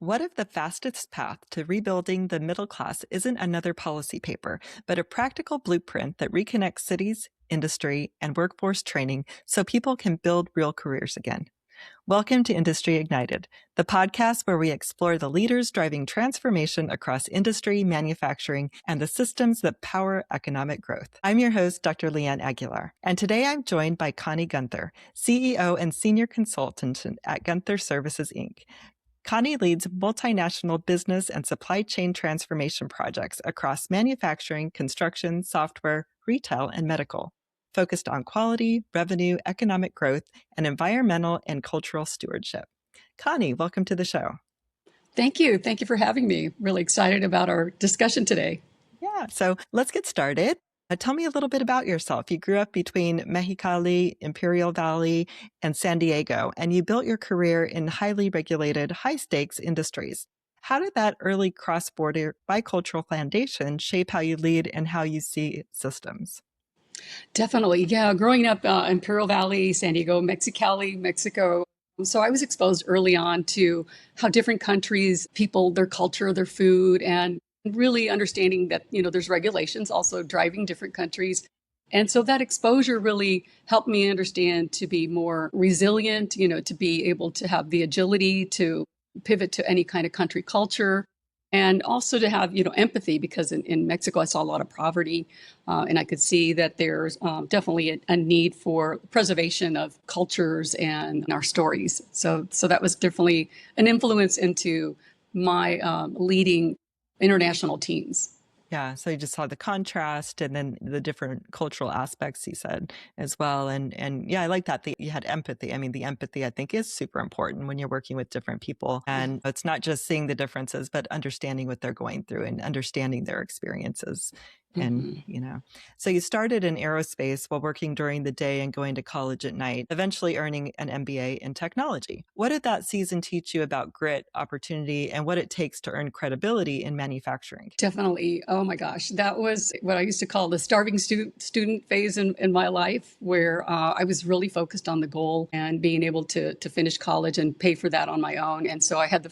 What if the fastest path to rebuilding the middle class isn't another policy paper, but a practical blueprint that reconnects cities, industry, and workforce training so people can build real careers again? Welcome to Industry Ignited, the podcast where we explore the leaders driving transformation across industry, manufacturing, and the systems that power economic growth. I'm your host, Dr. Leeanne Aguilar, and today I'm joined by Connie Gunther, CEO and Senior Consultant at Gunther Services, Inc. Connie leads multinational business and supply chain transformation projects across manufacturing, construction, software, retail, and medical, focused on quality, revenue, economic growth, and environmental and cultural stewardship. Connie, welcome to the show. Thank you. Thank you for having me. Really excited about our discussion today. Yeah, so let's get started. Tell me a little bit about yourself. You grew up between Mexicali, Imperial Valley, and San Diego, and you built your career in highly regulated, high-stakes industries. How did that early cross-border bicultural foundation shape how you lead and how you see systems? Definitely. Yeah. Growing up Imperial Valley, San Diego, Mexicali, Mexico. So I was exposed early on to how different countries, people, their culture, their food, and really understanding that, there's regulations also driving different countries. And so that exposure really helped me understand to be more resilient, to be able to have the agility to pivot to any kind of country culture. And also to have, empathy, because in Mexico, I saw a lot of poverty. And I could see that there's definitely a need for preservation of cultures and our stories. So that was definitely an influence into my leading international teams. Yeah, so you just saw the contrast and then the different cultural aspects you said as well. And yeah, I like that you had empathy. I mean, the empathy I think is super important when you're working with different people. And it's not just seeing the differences, but understanding what they're going through and understanding their experiences. And, so you started in aerospace while working during the day and going to college at night, eventually earning an MBA in technology. What did that season teach you about grit, opportunity, and what it takes to earn credibility in manufacturing? Definitely. Oh my gosh. That was what I used to call the starving student phase in my life, where I was really focused on the goal and being able to finish college and pay for that on my own. And so I had the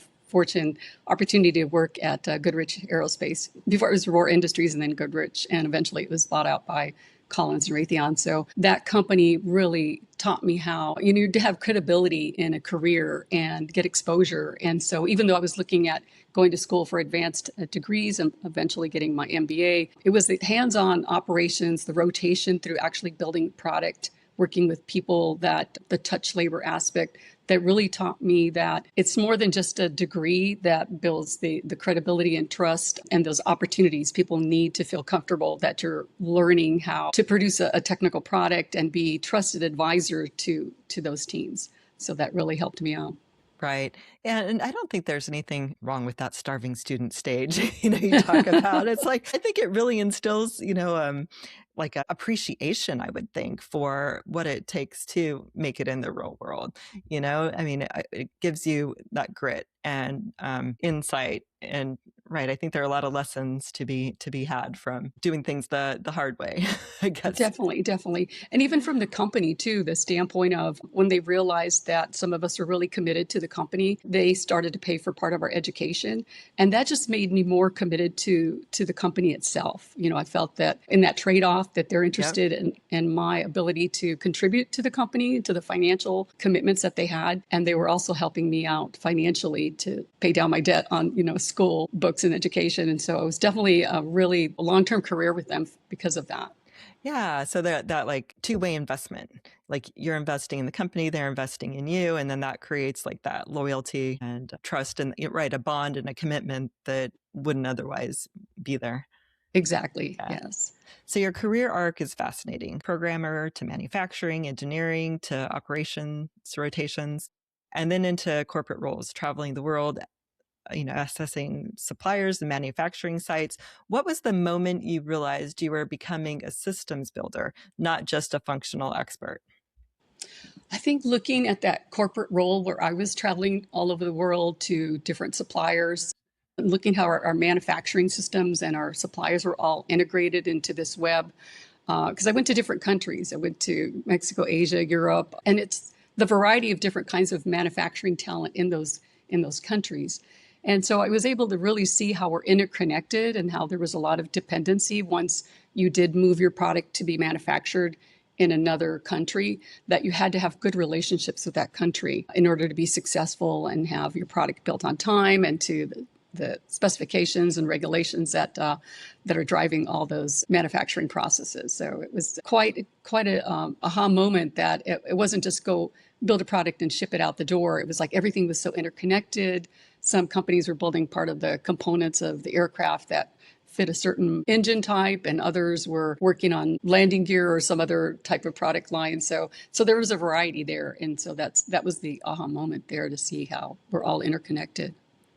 opportunity to work at Goodrich Aerospace. Before it was Roar Industries and then Goodrich, and eventually it was bought out by Collins and Raytheon. So that company really taught me how you need to have credibility in a career and get exposure. And so even though I was looking at going to school for advanced degrees and eventually getting my MBA, it was the hands-on operations, the rotation through actually building product, working with people, that the touch labor aspect that really taught me that it's more than just a degree that builds the credibility and trust and those opportunities. People need to feel comfortable that you're learning how to produce a technical product and be trusted advisor to those teams. So that really helped me out. Right. And I don't think there's anything wrong with that starving student stage, you talk about. It's like, I think it really instills, like a appreciation, I would think, for what it takes to make it in the real world. I mean, it gives you that grit and insight. And right, I think there are a lot of lessons to be had from doing things the hard way, I guess. Definitely. And even from the company too, the standpoint of when they realized that some of us are really committed to the company, they started to pay for part of our education. And that just made me more committed to the company itself. I felt that in that trade-off that they're interested in my ability to contribute to the company, to the financial commitments that they had. And they were also helping me out financially to pay down my debt on, school books and education. And so it was definitely a really long-term career with them because of that. Yeah. So that like two-way investment, like you're investing in the company, they're investing in you. And then that creates like that loyalty and trust and right, a bond and a commitment that wouldn't otherwise be there. Exactly. Yeah. Yes. So your career arc is fascinating. Programmer to manufacturing, engineering to operations, rotations, and then into corporate roles, traveling the world, assessing suppliers and manufacturing sites. What was the moment you realized you were becoming a systems builder, not just a functional expert? I think looking at that corporate role where I was traveling all over the world to different suppliers, looking how our manufacturing systems and our suppliers were all integrated into this web. Because I went to different countries. I went to Mexico, Asia, Europe, and it's the variety of different kinds of manufacturing talent in those countries. And so I was able to really see how we're interconnected and how there was a lot of dependency once you did move your product to be manufactured in another country, that you had to have good relationships with that country in order to be successful and have your product built on time and to the specifications and regulations that are driving all those manufacturing processes. So it was quite a aha moment that it wasn't just go build a product and ship it out the door. It was like everything was so interconnected. Some companies were building part of the components of the aircraft that fit a certain engine type, and others were working on landing gear or some other type of product line. So there was a variety there, and so that was the aha moment there to see how we're all interconnected.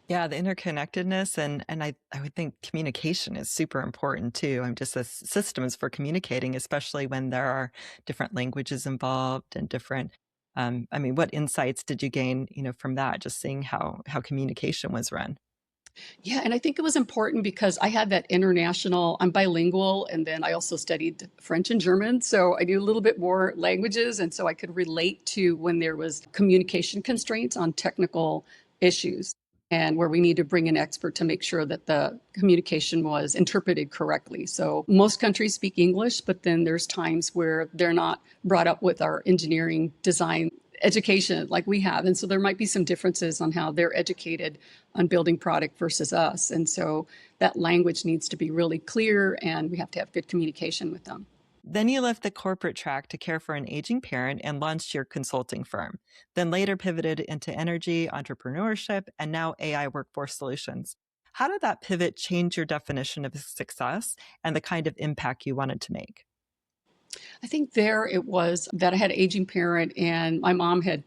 Yeah, the interconnectedness and I would think communication is super important too. I'm just the systems for communicating, especially when there are different languages involved and different I mean, what insights did you gain, from that, just seeing how communication was run? Yeah, and I think it was important because I had that international, I'm bilingual, and then I also studied French and German. So I knew a little bit more languages. And so I could relate to when there was communication constraints on technical issues and where we need to bring an expert to make sure that the communication was interpreted correctly. So most countries speak English, but then there's times where they're not brought up with our engineering design education like we have. And so there might be some differences on how they're educated on building product versus us. And so that language needs to be really clear and we have to have good communication with them. Then you left the corporate track to care for an aging parent and launched your consulting firm, then later pivoted into energy, entrepreneurship, and now AI workforce solutions. How did that pivot change your definition of success and the kind of impact you wanted to make? I think there it was that I had an aging parent and my mom had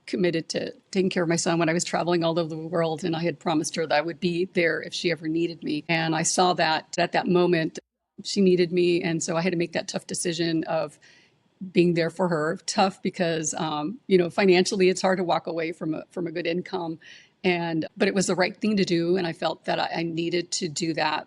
committed to taking care of my son when I was traveling all over the world. And I had promised her that I would be there if she ever needed me. And I saw that at that moment she needed me. And so I had to make that tough decision of being there for her. Tough because, financially it's hard to walk away from a good income. But it was the right thing to do. And I felt that I needed to do that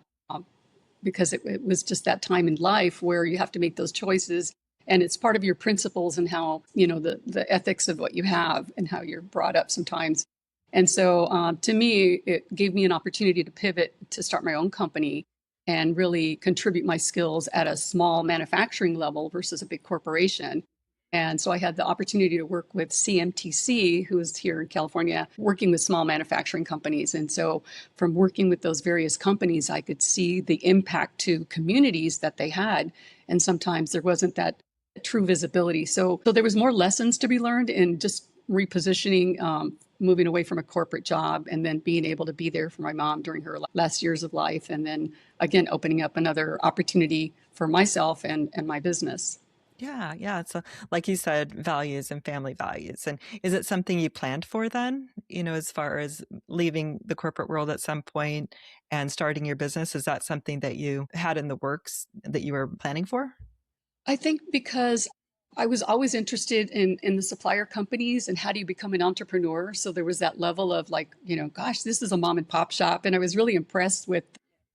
because it was just that time in life where you have to make those choices and it's part of your principles and how the ethics of what you have and how you're brought up sometimes. And so to me it gave me an opportunity to pivot to start my own company and really contribute my skills at a small manufacturing level versus a big corporation. And so I had the opportunity to work with CMTC, who is here in California, working with small manufacturing companies. And so from working with those various companies, I could see the impact to communities that they had. And sometimes there wasn't that true visibility. So there was more lessons to be learned in just repositioning, moving away from a corporate job and then being able to be there for my mom during her last years of life. And then again, opening up another opportunity for myself and my business. Yeah, yeah. So, like you said, values and family values. And is it something you planned for then? As far as leaving the corporate world at some point and starting your business, is that something that you had in the works that you were planning for? I think because I was always interested in the supplier companies and how do you become an entrepreneur. So there was that level of like, gosh, this is a mom and pop shop. And I was really impressed with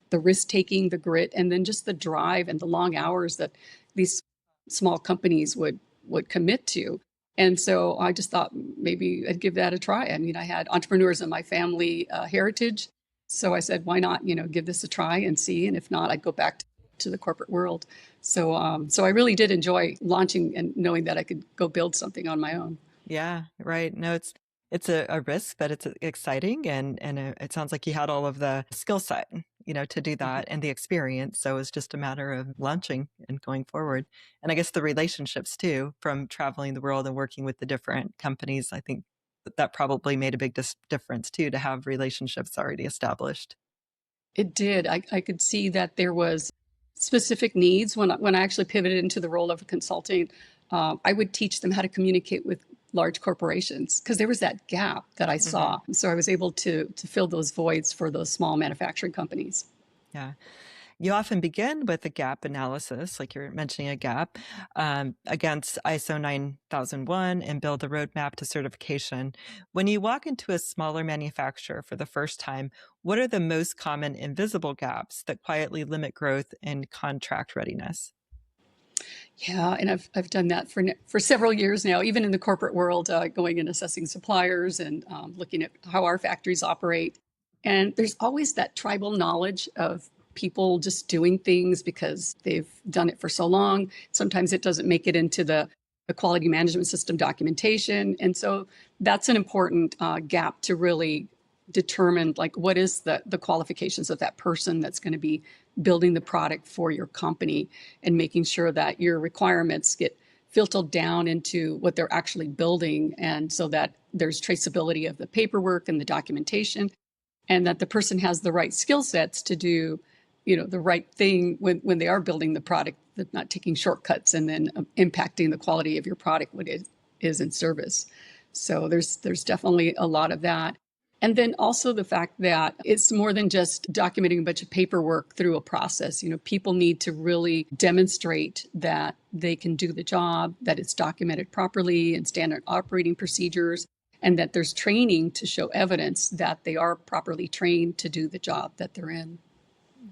the risk taking, the grit, and then just the drive and the long hours that these small companies would commit to. And so I just thought maybe I'd give that a try. I mean, I had entrepreneurs in my family heritage. So I said, why not, give this a try and see. And if not, I'd go back to the corporate world. So I really did enjoy launching and knowing that I could go build something on my own. Yeah, right. No, it's a risk, but it's exciting, and it sounds like you had all of the skill set, to do Mhm. that and the experience. So it's just a matter of launching and going forward. And I guess the relationships too, from traveling the world and working with the different companies. I think that probably made a big difference too, to have relationships already established. It did. I could see that there was specific needs when I actually pivoted into the role of a consultant. I would teach them how to communicate with large corporations because there was that gap that I Hmm. saw. So I was able to fill those voids for those small manufacturing companies. Yeah. You often begin with a gap analysis, like you're mentioning a gap, against ISO 9001 and build a roadmap to certification. When you walk into a smaller manufacturer for the first time, what are the most common invisible gaps that quietly limit growth and contract readiness? Yeah, and I've done that for several years now, even in the corporate world, going and assessing suppliers and looking at how our factories operate. And there's always that tribal knowledge of people just doing things because they've done it for so long. Sometimes it doesn't make it into the quality management system documentation. And so that's an important gap to really determine, like, what is the qualifications of that person that's going to be building the product for your company, and making sure that your requirements get filtered down into what they're actually building, and so that there's traceability of the paperwork and the documentation, and that the person has the right skill sets to do, the right thing when they are building the product, that not taking shortcuts and then impacting the quality of your product when it is in service. So there's definitely a lot of that. And then also the fact that it's more than just documenting a bunch of paperwork through a process. People need to really demonstrate that they can do the job, that it's documented properly and standard operating procedures, and that there's training to show evidence that they are properly trained to do the job that they're in.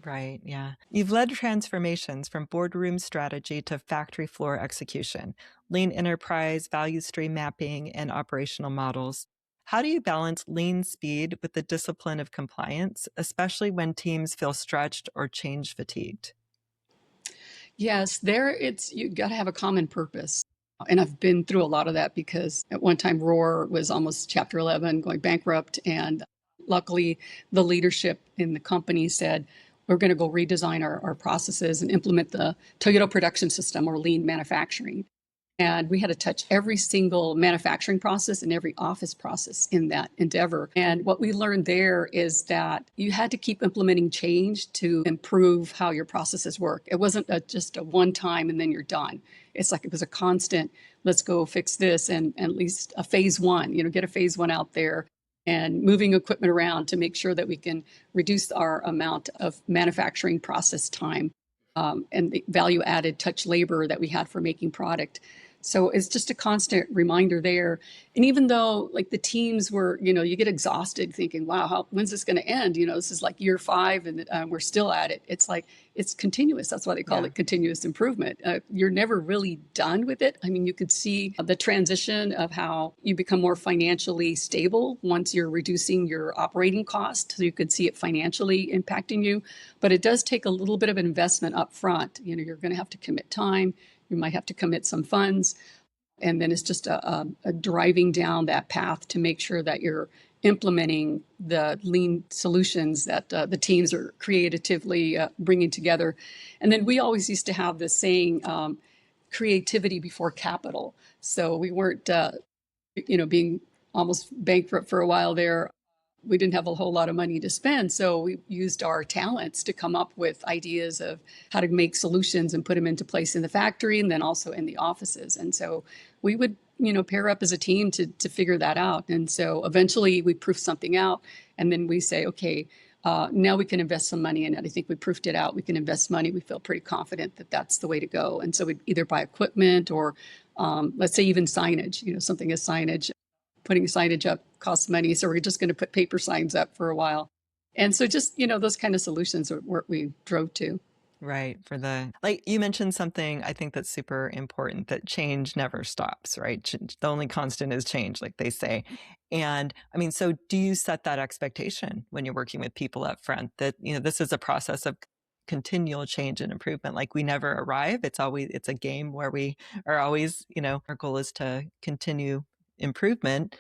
Right, yeah. You've led transformations from boardroom strategy to factory floor execution, lean enterprise, value stream mapping, and operational models. How do you balance lean speed with the discipline of compliance, especially when teams feel stretched or change fatigued? Yes, there it's you got to have a common purpose. And I've been through a lot of that because at one time Roar was almost Chapter 11 going bankrupt. And luckily, the leadership in the company said, we're going to go redesign our processes and implement the Toyota production system, or lean manufacturing. And we had to touch every single manufacturing process and every office process in that endeavor. And what we learned there is that you had to keep implementing change to improve how your processes work. It wasn't just a one time and then you're done. It's like it was a constant, let's go fix this, and at least a phase one, get a phase one out there, and moving equipment around to make sure that we can reduce our amount of manufacturing process time, and the value added touch labor that we had for making product. So it's just a constant reminder there. And even though, like, the teams were, you get exhausted thinking, wow, when's this going to end? This is like year 5 and we're still at it. It's like, it's continuous. That's why they call it continuous improvement. You're never really done with it. I mean, you could see the transition of how you become more financially stable once you're reducing your operating cost. So you could see it financially impacting you. But it does take a little bit of an investment up front. You're going to have to commit time. You might have to commit some funds. And then it's just a driving down that path to make sure that you're implementing the lean solutions that the teams are creatively bringing together. And then we always used to have this saying, creativity before capital. So we weren't, being almost bankrupt for a while there. We didn't have a whole lot of money to spend. So we used our talents to come up with ideas of how to make solutions and put them into place in the factory and then also in the offices. And so we would, pair up as a team to figure that out. And so eventually we proof something out, and then we say, okay, now we can invest some money in it. I think we proofed it out. We can invest money. We feel pretty confident that that's the way to go. And so we'd either buy equipment or let's say even signage, something as signage. Putting signage up costs money, so we're just going to put paper signs up for a while. And so just, those kind of solutions are what we drove to. Right. Like you mentioned something I think that's super important, that change never stops, right? The only constant is change, like they say. And I mean, so do you set that expectation when you're working with people up front that, this is a process of continual change and improvement? Like, we never arrive. It's a game where we are always, our goal is to continue improvement.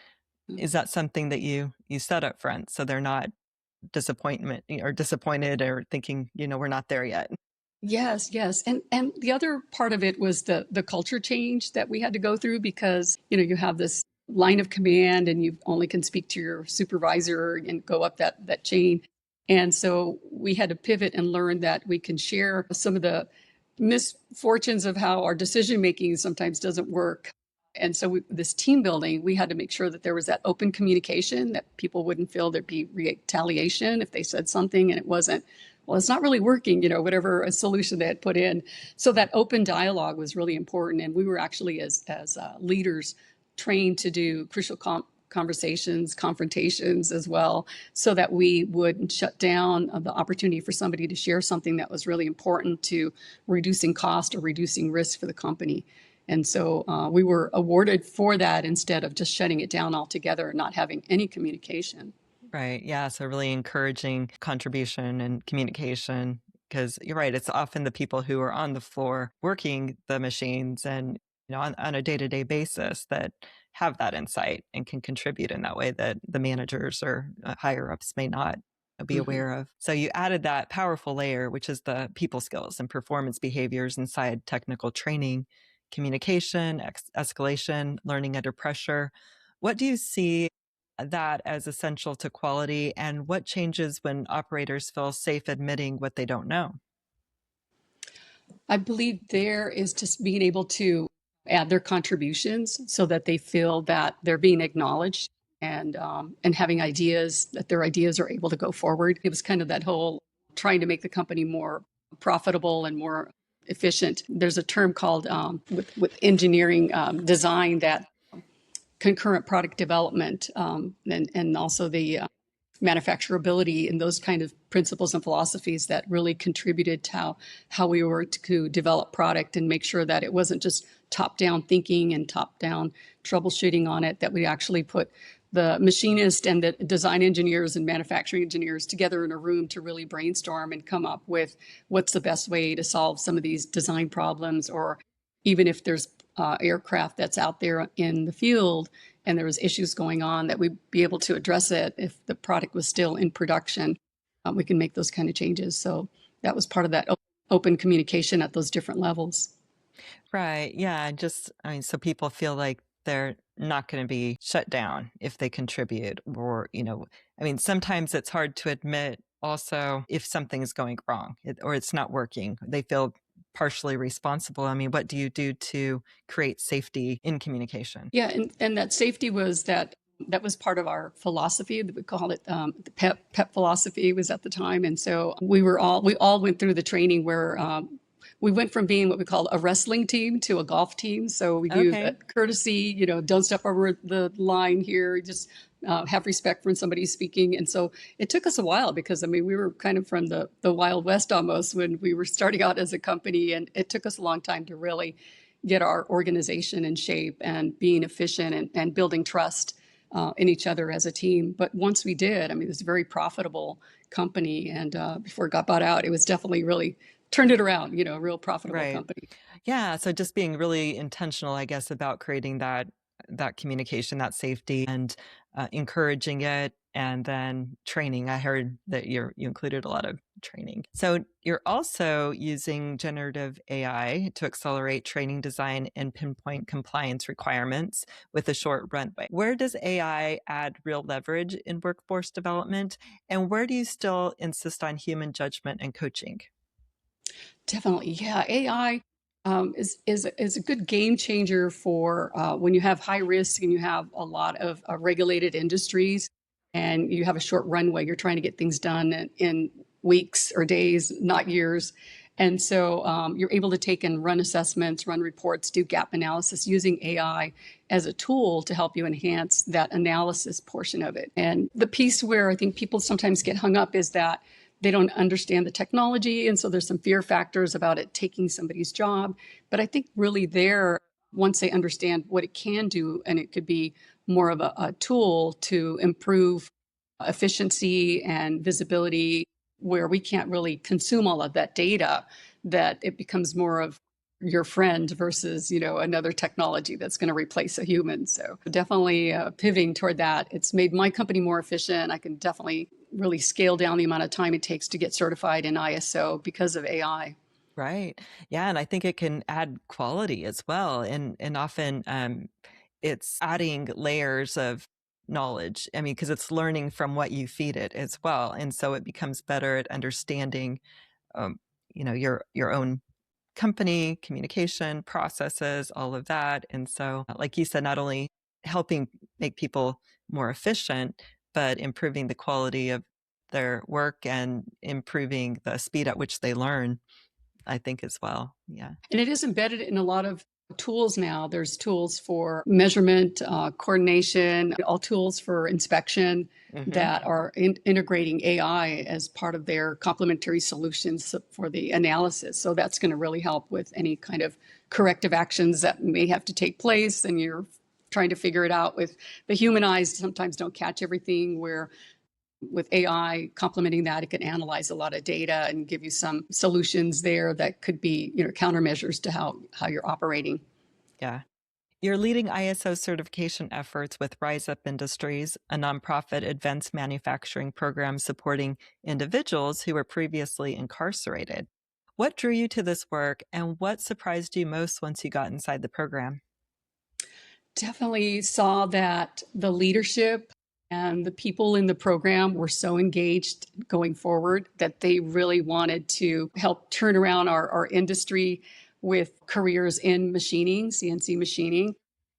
Is that something that you set up front so they're not disappointed or thinking, we're not there yet? Yes, yes. And the other part of it was the culture change that we had to go through because, you have this line of command and you only can speak to your supervisor and go up that chain. And so we had to pivot and learn that we can share some of the misfortunes of how our decision making sometimes doesn't work. And so this team building, we had to make sure that there was that open communication, that people wouldn't feel there'd be retaliation if they said something and it wasn't, well, it's not really working, whatever a solution they had put in. So that open dialogue was really important. And we were actually, as leaders, trained to do crucial conversations, confrontations as well, so that we would shut down the opportunity for somebody to share something that was really important to reducing cost or reducing risk for the company. And so we were awarded for that instead of just shutting it down altogether and not having any communication. Right. Yeah. So really encouraging contribution and communication because you're right. It's often the people who are on the floor working the machines and, on a day to day basis that have that insight and can contribute in that way that the managers or higher ups may not be Mhm. aware of. So you added that powerful layer, which is the people skills and performance behaviors inside technical training, communication, escalation, learning under pressure. What do you see that as essential to quality, and what changes when operators feel safe admitting what they don't know? I believe there is just being able to add their contributions so that they feel that they're being acknowledged and having ideas that their ideas are able to go forward. It was kind of that whole trying to make the company more profitable and more efficient. There's a term called with engineering design that concurrent product development and also the manufacturability and those kind of principles and philosophies that really contributed to how we were to develop product and make sure that it wasn't just top down thinking and top down troubleshooting on it, that we actually put the machinist and the design engineers and manufacturing engineers together in a room to really brainstorm and come up with what's the best way to solve some of these design problems, or even if there's aircraft that's out there in the field and there was issues going on, that we'd be able to address it if the product was still in production. We can make those kind of changes. So that was part of that open communication at those different levels. Right. Yeah. So people feel like they're not going to be shut down if they contribute, or, sometimes it's hard to admit also if something's going wrong or it's not working. They feel partially responsible. What do you do to create safety in communication? Yeah, and that safety was that was part of our philosophy. We called it the PEP philosophy was at the time, and so we all went through the training where we went from being what we called a wrestling team to a golf team. So we knew Okay. that courtesy, don't step over the line here, just have respect when somebody's speaking. And so it took us a while because we were kind of from the Wild West almost when we were starting out as a company, and it took us a long time to really get our organization in shape and being efficient and building trust in each other as a team. But once we did, it was a very profitable company. And before it got bought out, it was definitely really turned it around, a real profitable Right. company. Yeah, so just being really intentional, I guess, about creating that communication, that safety, and encouraging it, and then training. I heard that you included a lot of training. So you're also using generative AI to accelerate training design and pinpoint compliance requirements with a short runway. Where does AI add real leverage in workforce development, and where do you still insist on human judgment and coaching? Definitely, yeah. AI is a good game changer for when you have high risk and you have a lot of regulated industries, and you have a short runway. You're trying to get things done in weeks or days, not years. And so you're able to take and run assessments, run reports, do gap analysis using AI as a tool to help you enhance that analysis portion of it. And the piece where I think people sometimes get hung up is that they don't understand the technology. And so there's some fear factors about it taking somebody's job. But I think really there, once they understand what it can do, and it could be more of a tool to improve efficiency and visibility, where we can't really consume all of that data, that it becomes more of your friend versus another technology that's going to replace a human. So definitely pivoting toward that. It's made my company more efficient. I can definitely really scale down the amount of time it takes to get certified in ISO because of AI. Right. Yeah, and I think it can add quality as well, and often it's adding layers of knowledge. Because it's learning from what you feed it as well, and so it becomes better at understanding, um, your own company, communication processes, all of that. And so, like you said, not only helping make people more efficient, but improving the quality of their work and improving the speed at which they learn, I think, as well. Yeah. And it is embedded in a lot of tools now. There's tools for measurement, coordination, all tools for inspection Hmm. that are integrating AI as part of their complementary solutions for the analysis. So that's going to really help with any kind of corrective actions that may have to take place. And you're trying to figure it out with the human eyes sometimes don't catch everything, where with AI complementing that, it can analyze a lot of data and give you some solutions there that could be, countermeasures to how you're operating. Yeah. You're leading ISO certification efforts with Rise Up Industries, a nonprofit advanced manufacturing program supporting individuals who were previously incarcerated. What drew you to this work, and what surprised you most once you got inside the program? Definitely saw that the leadership and the people in the program were so engaged going forward that they really wanted to help turn around our industry with careers in machining, CNC machining.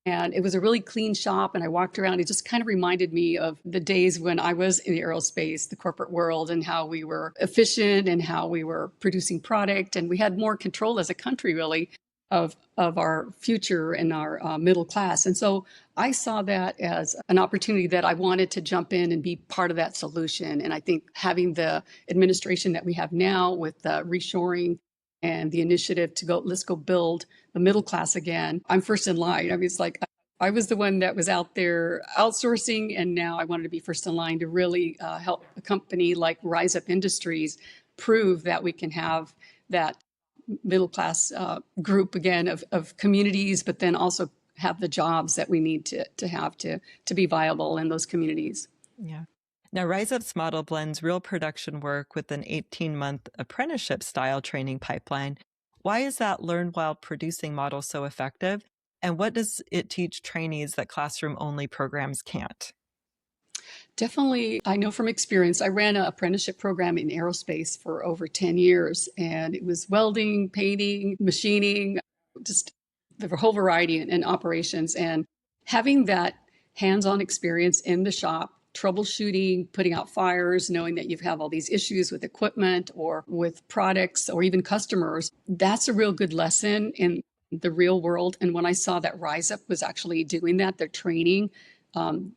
And it was a really clean shop. And I walked around. It just kind of reminded me of the days when I was in the aerospace, the corporate world, and how we were efficient and how we were producing product. And we had more control as a country, really, of our future and our middle class. And so I saw that as an opportunity that I wanted to jump in and be part of that solution. And I think having the administration that we have now with reshoring and the initiative to let's go build the middle class again, I'm first in line. I mean, it's like I was the one that was out there outsourcing, and now I wanted to be first in line to really help a company like Rise Up Industries prove that we can have that middle class group again of communities, but then also have the jobs that we need to have to be viable in those communities. Yeah. Now, Rise Up's model blends real production work with an 18-month apprenticeship style training pipeline. Why is that learn while producing model so effective? And what does it teach trainees that classroom only programs can't? Definitely, I know from experience, I ran an apprenticeship program in aerospace for over 10 years, and it was welding, painting, machining, just the whole variety in operations. And having that hands on experience in the shop, troubleshooting, putting out fires, knowing that you have all these issues with equipment or with products or even customers, that's a real good lesson in the real world. And when I saw that Rise Up was actually doing that, they're training,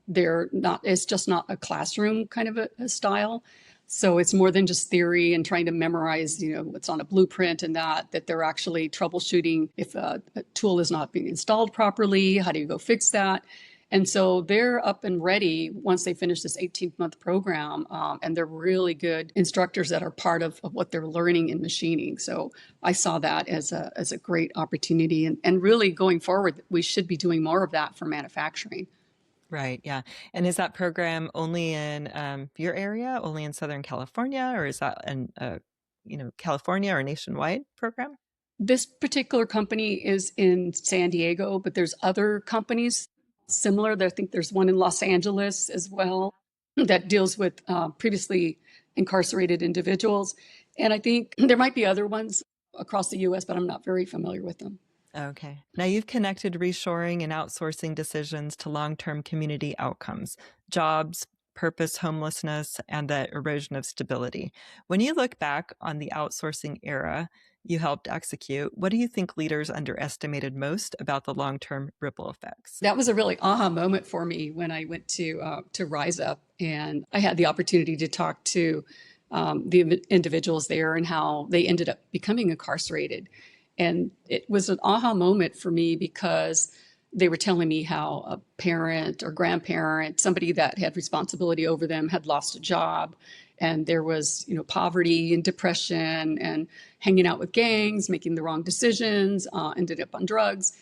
they're not, it's just not a classroom kind of a style. So it's more than just theory and trying to memorize, what's on a blueprint and that they're actually troubleshooting if a tool is not being installed properly. How do you go fix that? And so they're up and ready once they finish this 18-month program. And they're really good instructors that are part of what they're learning in machining. So I saw that as a great opportunity. And really going forward, we should be doing more of that for manufacturing. Right. Yeah. And is that program only in your area, only in Southern California, or is that an California or nationwide program? This particular company is in San Diego, but there's other companies similar. I think there's one in Los Angeles as well that deals with previously incarcerated individuals. And I think there might be other ones across the US, but I'm not very familiar with them. Okay. Now you've connected reshoring and outsourcing decisions to long-term community outcomes, jobs, purpose, homelessness, and the erosion of stability. When you look back on the outsourcing era you helped execute, what do you think leaders underestimated most about the long-term ripple effects? That was a really aha moment for me when I went to Rise Up, and I had the opportunity to talk to the individuals there and how they ended up becoming incarcerated. And it was an aha moment for me because they were telling me how a parent or grandparent, somebody that had responsibility over them, had lost a job. And there was, poverty and depression and hanging out with gangs, making the wrong decisions, ended up on drugs.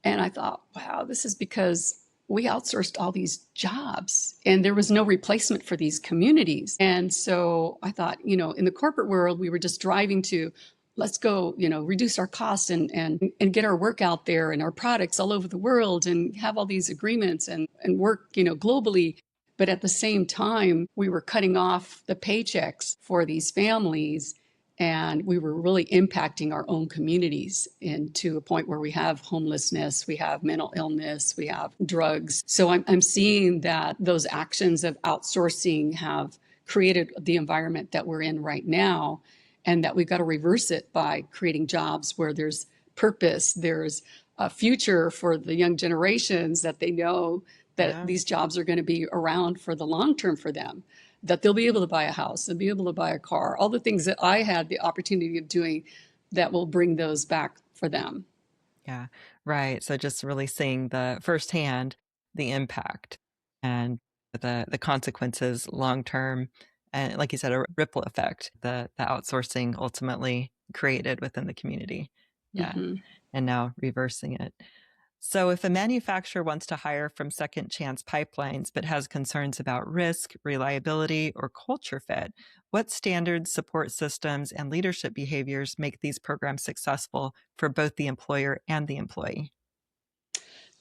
And I thought, wow, this is because we outsourced all these jobs and there was no replacement for these communities. And so I thought, in the corporate world, we were just driving to let's go, reduce our costs and get our work out there and our products all over the world and have all these agreements and work, globally. But at the same time, we were cutting off the paychecks for these families, and we were really impacting our own communities into a point where we have homelessness, we have mental illness, we have drugs. So I'm seeing that those actions of outsourcing have created the environment that we're in right now, and that we've got to reverse it by creating jobs where there's purpose, there's a future for the young generations, that they know that Yeah. these jobs are going to be around for the long term for them, that they'll be able to buy a house, they'll be able to buy a car, all the things that I had the opportunity of doing that will bring those back for them. Yeah. Right. So just really seeing the firsthand the impact and the consequences long term, and like you said, a ripple effect, the outsourcing ultimately created within the community. Yeah, Hmm. and now reversing it. So, if a manufacturer wants to hire from second chance pipelines but has concerns about risk, reliability, or culture fit, what standards, support systems, and leadership behaviors make these programs successful for both the employer and the employee?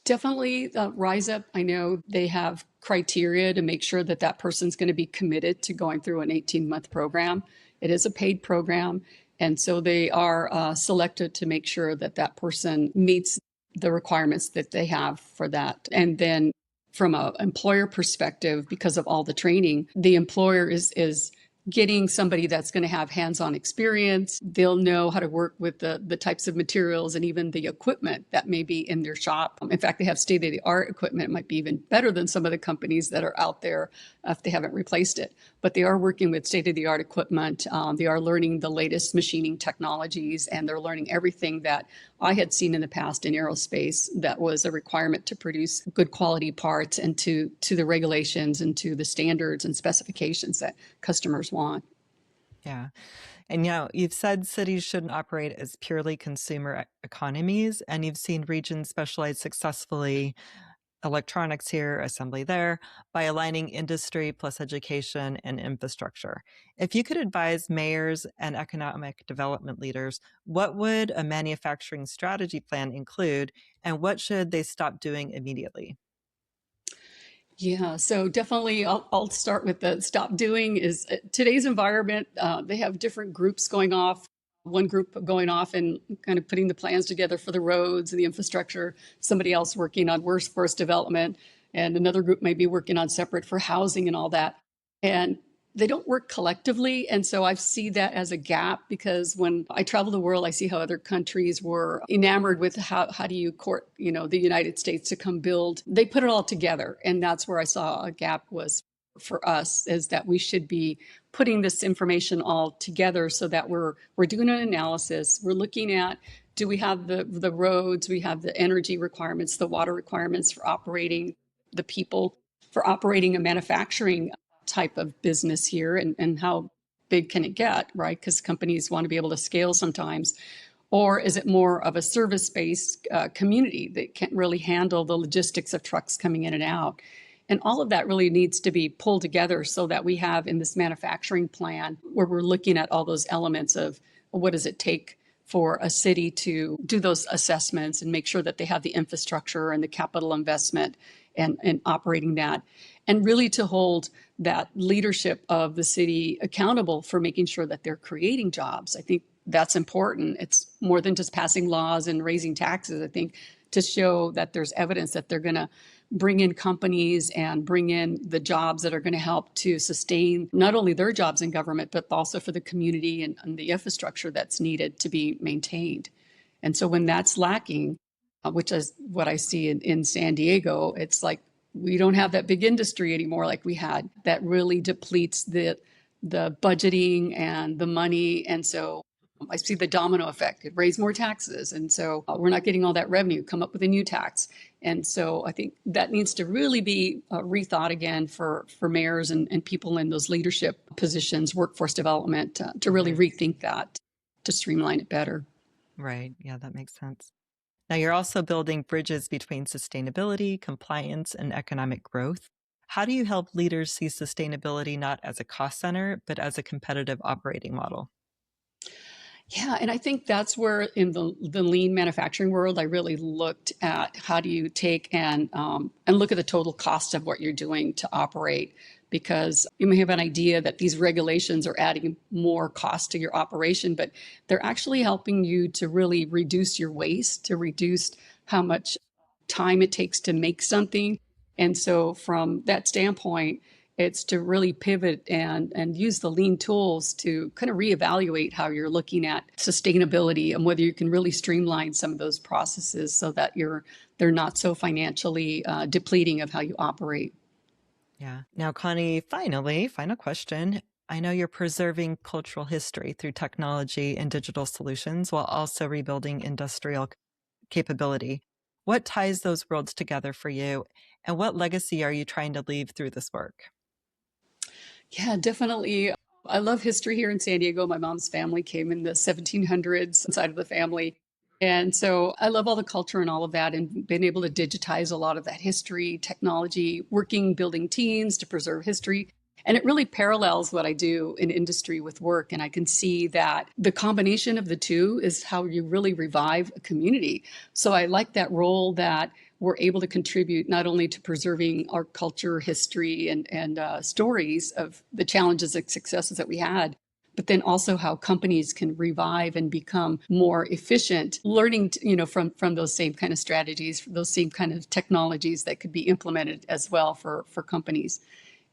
Definitely Rise Up. I know they have criteria to make sure that that person's going to be committed to going through an 18-month program. It is a paid program. And so they are selected to make sure that that person meets the requirements that they have for that. And then from an employer perspective, because of all the training, the employer is getting somebody that's going to have hands-on experience. They'll know how to work with the types of materials and even the equipment that may be in their shop. In fact, they have state-of-the-art equipment. It might be even better than some of the companies that are out there if they haven't replaced it. But they are working with state-of-the-art equipment. They are learning the latest machining technologies, and they're learning everything that I had seen in the past in aerospace that was a requirement to produce good quality parts and to the regulations and to the standards and specifications that customers want. Yeah. And you've said cities shouldn't operate as purely consumer economies, and you've seen regions specialize successfully, electronics here, assembly there, by aligning industry plus education and infrastructure. If you could advise mayors and economic development leaders, what would a manufacturing strategy plan include, and what should they stop doing immediately? Yeah, so definitely I'll start with the stop doing is today's environment. They have different groups going off. One group going off and kind of putting the plans together for the roads and the infrastructure, somebody else working on workforce development, and another group may be working on separate for housing and all that. And they don't work collectively. And so I see that as a gap because when I travel the world, I see how other countries were enamored with how do you court, the United States to come build. They put it all together. And that's where I saw a gap was for us is that we should be putting this information all together so that we're doing an analysis. We're looking at do we have the roads, we have the energy requirements, the water requirements for operating, the people for operating a manufacturing type of business here, and how big can it get, right? Because companies want to be able to scale sometimes. Or is it more of a service based community that can't really handle the logistics of trucks coming in and out? And all of that really needs to be pulled together so that we have in this manufacturing plan where we're looking at all those elements of what does it take for a city to do those assessments and make sure that they have the infrastructure and the capital investment and operating that. And really to hold that leadership of the city accountable for making sure that they're creating jobs. I think that's important. It's more than just passing laws and raising taxes. I think to show that there's evidence that they're going to bring in companies and bring in the jobs that are going to help to sustain not only their jobs in government, but also for the community and the infrastructure that's needed to be maintained. And so when that's lacking, which is what I see in San Diego, it's like we don't have that big industry anymore like we had. That really depletes the budgeting and the money. And so I see the domino effect. It raise more taxes. And so we're not getting all that revenue, come up with a new tax. And so I think that needs to really be rethought again for mayors and people in those leadership positions, workforce development, to really Right. rethink that, to streamline it better. Right. Yeah, that makes sense. Now, you're also building bridges between sustainability, compliance, and economic growth. How do you help leaders see sustainability not as a cost center, but as a competitive operating model? Yeah, and I think that's where in the lean manufacturing world, I really looked at how do you take and look at the total cost of what you're doing to operate, because you may have an idea that these regulations are adding more cost to your operation, but they're actually helping you to really reduce your waste, to reduce how much time it takes to make something. And so from that standpoint, it's to really pivot and use the lean tools to kind of reevaluate how you're looking at sustainability and whether you can really streamline some of those processes so that they're not so financially depleting of how you operate. Yeah. Now, Connie, finally, final question. I know you're preserving cultural history through technology and digital solutions while also rebuilding industrial capability. What ties those worlds together for you? And what legacy are you trying to leave through this work? Yeah, definitely. I love history here in San Diego. My mom's family came in the 1700s side of the family. And so I love all the culture and all of that and been able to digitize a lot of that history, technology, working, building teams to preserve history. And it really parallels what I do in industry with work. And I can see that the combination of the two is how you really revive a community. So I like that role that we're able to contribute not only to preserving our culture, history, and stories of the challenges and successes that we had, but then also how companies can revive and become more efficient, learning from those same kind of strategies, those same kind of technologies that could be implemented as well for companies.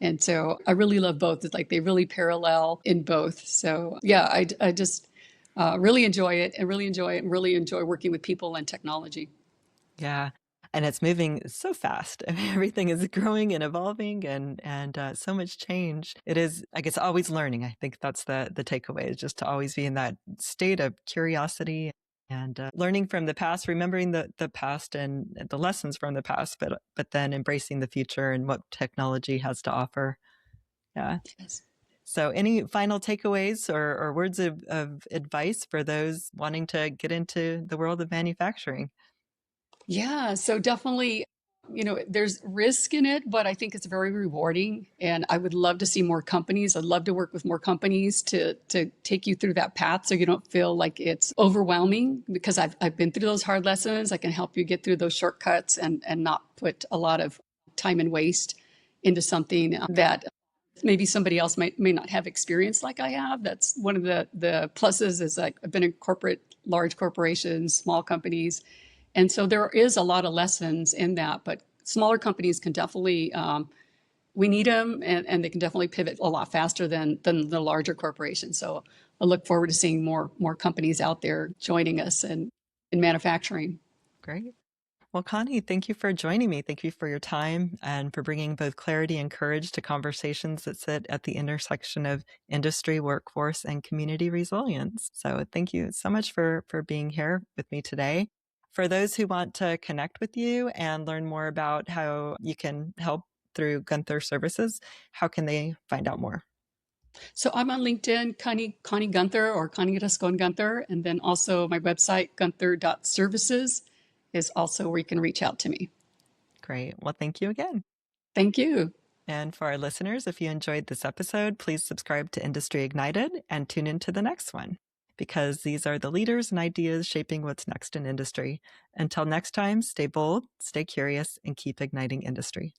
And so I really love both. It's like they really parallel in both. So yeah, I just really enjoy it and really enjoy it and really enjoy working with people and technology. Yeah. And it's moving so fast. I mean, everything is growing and evolving and so much change. It is, I guess, always learning. I think that's the takeaway is just to always be in that state of curiosity and learning from the past, remembering the past and the lessons from the past, but then embracing the future and what technology has to offer. Yeah. Yes. So, any final takeaways or words of advice for those wanting to get into the world of manufacturing? Yeah, so definitely, there's risk in it, but I think it's very rewarding. And I would love to see more companies. I'd love to work with more companies to take you through that path so you don't feel like it's overwhelming because I've been through those hard lessons. I can help you get through those shortcuts and not put a lot of time and waste into something that maybe somebody else may not have experience like I have. That's one of the pluses is like I've been in large corporations, small companies, and so there is a lot of lessons in that. But smaller companies can definitely we need them, and they can definitely pivot a lot faster than the larger corporations. So I look forward to seeing more companies out there joining us in manufacturing. Great. Well, Connie, thank you for joining me. Thank you for your time and for bringing both clarity and courage to conversations that sit at the intersection of industry, workforce, and community resilience. So thank you so much for being here with me today. For those who want to connect with you and learn more about how you can help through Gunther Services, how can they find out more? So I'm on LinkedIn, Connie Gunther or Connie Gunther, and then also my website, Gunther.services, is also where you can reach out to me. Great. Well, thank you again. Thank you. And for our listeners, if you enjoyed this episode, please subscribe to Industry Ignited and tune into the next one because these are the leaders and ideas shaping what's next in industry. Until next time, stay bold, stay curious, and keep igniting industry.